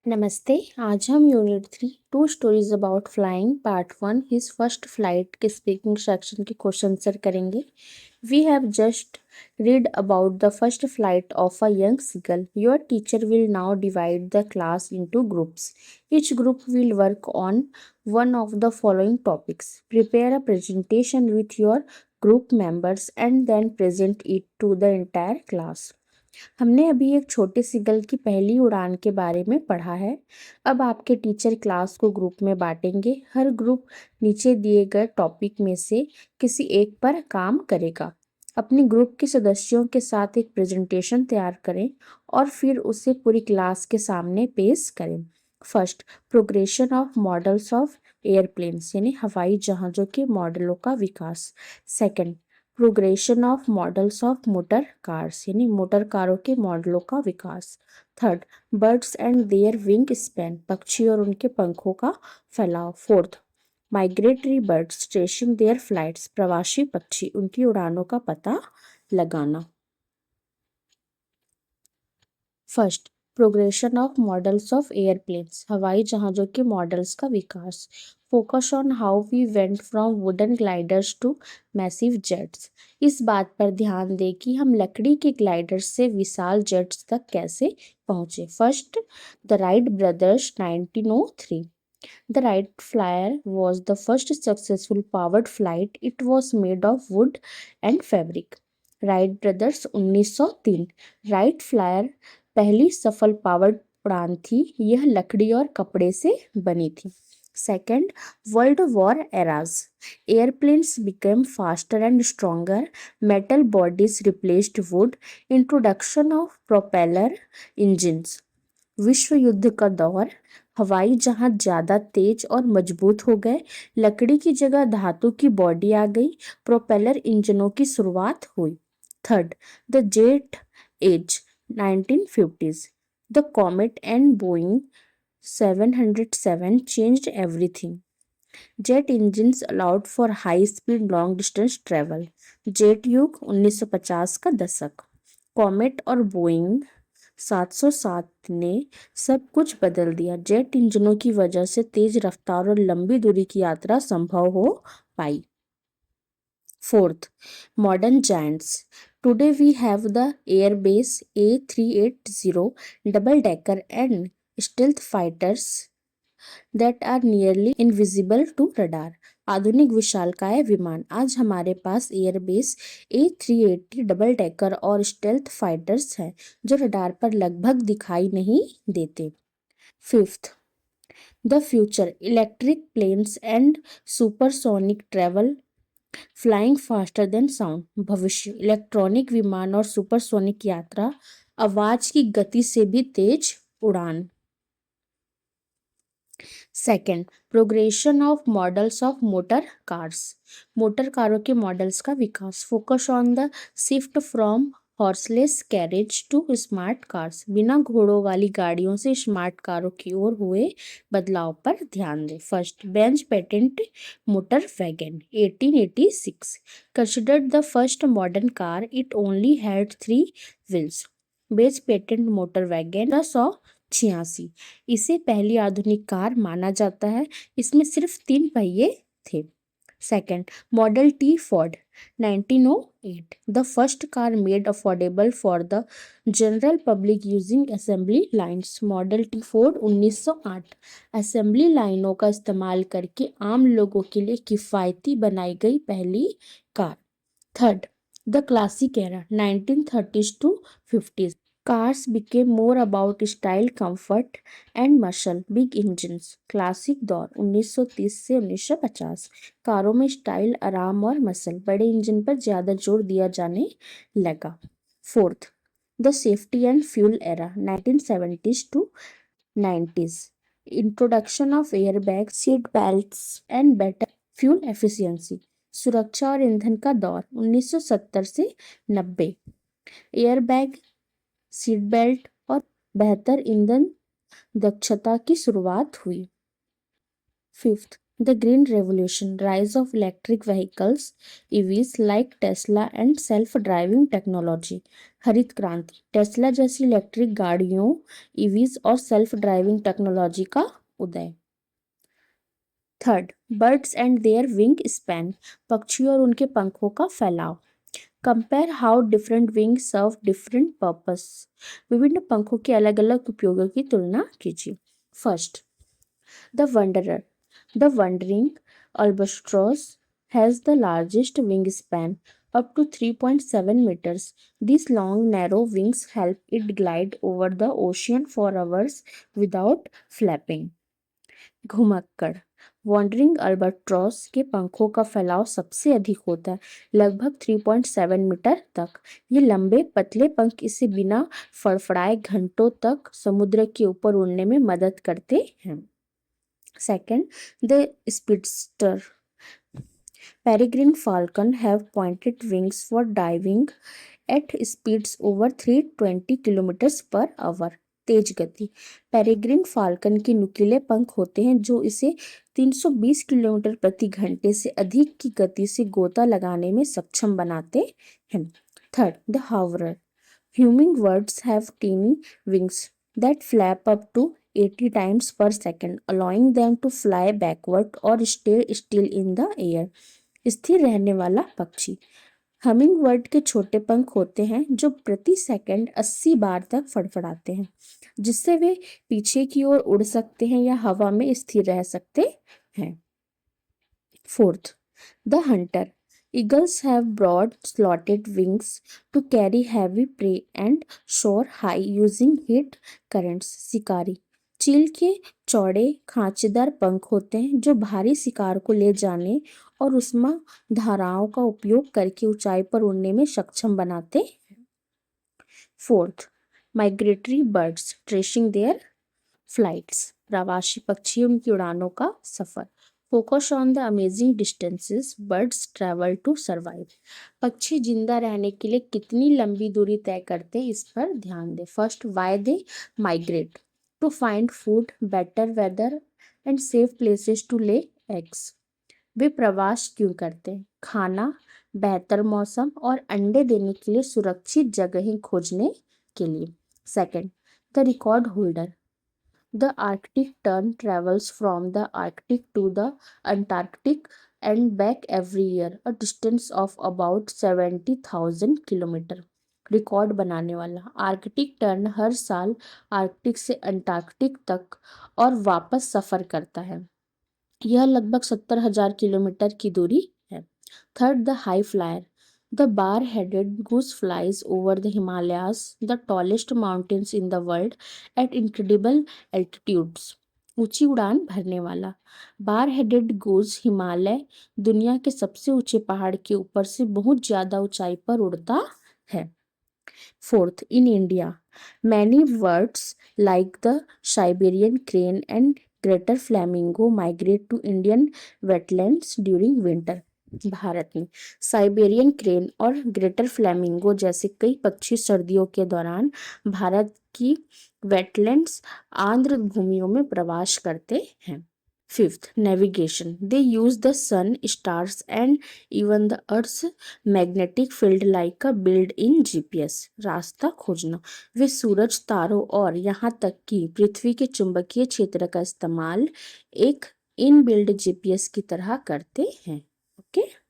नमस्ते। आज हम unit 3 two stories about flying part 1 his first flight के स्पीकिंग सेक्शन के क्वेश्चन आंसर करेंगे। We have just read about the first flight of a young seagull. Your teacher will now divide the class into groups. Each group will work on one of the following topics. Prepare a presentation with your group members and then present it to the entire class. हमने अभी एक छोटे seagull की पहली उड़ान के बारे में पढ़ा है। अब आपके टीचर क्लास को ग्रुप में बांटेंगे। हर ग्रुप नीचे दिए गए टॉपिक में से किसी एक पर काम करेगा। अपने ग्रुप के सदस्यों के साथ एक प्रेजेंटेशन तैयार करें और फिर उसे पूरी क्लास के सामने पेश करें। First, progression of models of aeroplanes यानी हवाई जहाज़ों के मॉडलों का विकास। Second, progression of models of motor cars यानी मोटर कारों के मॉडलों का विकास। Third, birds and their wing span पक्षी और उनके पंखों का फैलाव। Fourth, migratory birds tracing their flights प्रवासी पक्षी उनकी उड़ानों का पता लगाना। First, progression of models of aeroplanes हवाई जहाज़ों के मॉडल्स का विकास। Focus on how we went from wooden gliders to massive jets. इस बात पर ध्यान दें कि हम लकड़ी के ग्लाइडर्स से विशाल जेट्स तक कैसे पहुँचे। First, the Wright brothers 1903। The Wright Flyer was the first successful powered flight. It was made of wood and fabric. Wright brothers 1903। Right flyer पहली सफल पावर्ड उड़ान थी। यह लकड़ी और कपड़े से बनी थी। Second, world war eras airplanes became faster and stronger. Metal bodies replaced would. Introduction of propeller engines. विश्व युद्ध का दौर हवाई जहाज ज्यादा तेज और मजबूत हो गए। लकड़ी की जगह धातु की बॉडी आ गई। प्रोपेलर इंजनों की शुरुआत हुई। Third, the jet age 1950s। The comet and Boeing 707 changed everything. Jet engines allowed for high speed long distance travel. Jet युग 1950 का दशक। कॉमेट और बोइंग 707 ने सब कुछ बदल दिया। जेट इंजनों की वजह से तेज रफ्तार और लंबी दूरी की यात्रा संभव हो पाई। Fourth, modern giants. Today we have the Airbus A380 double decker and stealth fighters that are nearly invisible to radar. आधुनिक विशालकाय विमान। आज हमारे पास एयरबेस A380 डबल डेकर और स्टेल्थ फाइटर्स हैं जो रडार पर लगभग दिखाई नहीं देते। Fifth, the future electric planes and supersonic travel flying faster than sound. भविष्य इलेक्ट्रॉनिक विमान और सुपरसोनिक यात्रा आवाज की गति से भी तेज उड़ान। Second, progression of models of motor cars motor कारों के मॉडल्स का विकास। Focus on the shift from horseless carriage to smart cars. बिना घोड़ों वाली गाड़ियों से स्मार्ट कारों की ओर हुए बदलाव पर ध्यान दें। First, Benz patent motor wagon 1886 considered the first modern car. It only had 3 wheels. Benz patent motor wagon 1886 इसे पहली आधुनिक कार माना जाता है। इसमें सिर्फ 3 पहिए थे। Second, model T Ford 1908 the first car made affordable for the general public using assembly lines. Model T Ford 1908 assembly लाइनों का इस्तेमाल करके आम लोगों के लिए किफ़ायती बनाई गई पहली car. Third, the classic era 1930s to 50s। Cars became more about style, comfort and muscle. Big engines. Classic दौर 1930 से 1950। कारों में स्टाइल, आराम और मसल बड़े इंजन पर ज़्यादा जोर दिया जाने लगा। Fourth, the safety and fuel era 1970s to 90s। Introduction of airbag, seat belts and better fuel efficiency. सुरक्षा और ईंधन का दौर 1970 से 90। एयरबैग, सीट बेल्ट और बेहतर ईंधन दक्षता की शुरुआत हुई। Fifth, the green revolution rise of electric vehicles EVs like Tesla and self driving technology. हरित क्रांति, टेस्ला जैसी इलेक्ट्रिक गाड़ियों, ईवीज और सेल्फ ड्राइविंग टेक्नोलॉजी का उदय। Third, birds and their wing span, पक्षियों और उनके पंखों का फैलाव। Compare how different wing serve different purpose, विभिन्न पंखों के अलग अलग उपयोगों की तुलना कीजिए। First, the wanderer, the wandering albatross has the largest wingspan, up to 3.7 meters. These long, narrow wings help it glide over the ocean for hours without flapping. घुमक्कड़, वॉन्डरिंग अल्बाट्रॉस के पंखों का फैलाव सबसे अधिक होता है, लगभग 3.7 मीटर तक। ये लंबे पतले पंख इसे बिना फड़फड़ाए घंटों तक समुद्र के ऊपर उड़ने में मदद करते हैं। Second, the speedster, peregrine falcon have pointed wings for diving at speeds over 320 kilometre per hour. तेज गति, पेरेग्रिन फाल्कन के नुकीले पंख होते हैं जो इसे 320 किलोमीटर प्रति घंटे से अधिक की गति से गोता लगाने में सक्षम बनाते हैं। Third, the hoverer, humming birds have tiny wings that flap up to 80 times per second, allowing them to fly backward or stay still in the air. स्थिर रहने वाला पक्षी, हमिंग बर्ड के छोटे पंख होते हैं जो प्रति सेकंड 80 बार तक फड़फड़ाते हैं, जिससे वे पीछे की ओर उड़ सकते हैं या हवा में स्थिर रह सकते हैं। Fourth, the Hunter, eagles have broad slotted wings to carry heavy prey and soar high using heat currents. शिकारी, चील के चौड़े खांचेदार पंख होते हैं जो भारी शिकार को ले जाने और उष्मा धाराओं का उपयोग करके ऊंचाई पर उड़ने में सक्षम बनाते हैं। Fourth, migratory birds tracing their flights, प्रवासी पक्षी उनकी उड़ानों का सफर। Focus on the amazing distances birds travel to survive, पक्षी जिंदा रहने के लिए कितनी लंबी दूरी तय करते हैं इस पर ध्यान दें। First, why they migrate, to find food, better weather and safe places to lay eggs. वे प्रवास क्यों करते हैं? खाना, बेहतर मौसम और अंडे देने के लिए सुरक्षित जगहें खोजने के लिए। Second, the record holder, the Arctic tern travels from the Arctic to the Antarctic and back every year, a distance of about 70,000 kilometre. Record बनाने वाला, आर्कटिक टर्न हर साल आर्कटिक से अंटार्कटिक तक और वापस सफर करता है। यह लगभग 70,000 किलोमीटर की दूरी है। Third, the high flyer, the bar-headed goose flies over the Himalayas, the tallest mountains in the world, at incredible altitudes. ऊंची उड़ान भरने वाला, बार हेडेड गूज हिमालय दुनिया के सबसे ऊंचे पहाड़ के ऊपर से बहुत ज्यादा ऊंचाई पर उड़ता है। Fourth, in India many birds like the Siberian crane and greater flamingo migrate to Indian wetlands during winter. भारत में साइबेरियन क्रेन और ग्रेटर फ्लैमिंगो जैसे कई पक्षी सर्दियों के दौरान भारत की वेटलैंड्स आर्द्र भूमियों में प्रवास करते हैं। Fifth, navigation, they use the sun, stars and even the earth's magnetic field like a built in GPS. रास्ता खोजना, वे सूरज, तारों और यहाँ तक कि पृथ्वी के चुंबकीय क्षेत्र का इस्तेमाल एक इनबिल्ड जीपीएस की तरह करते हैं। ओके।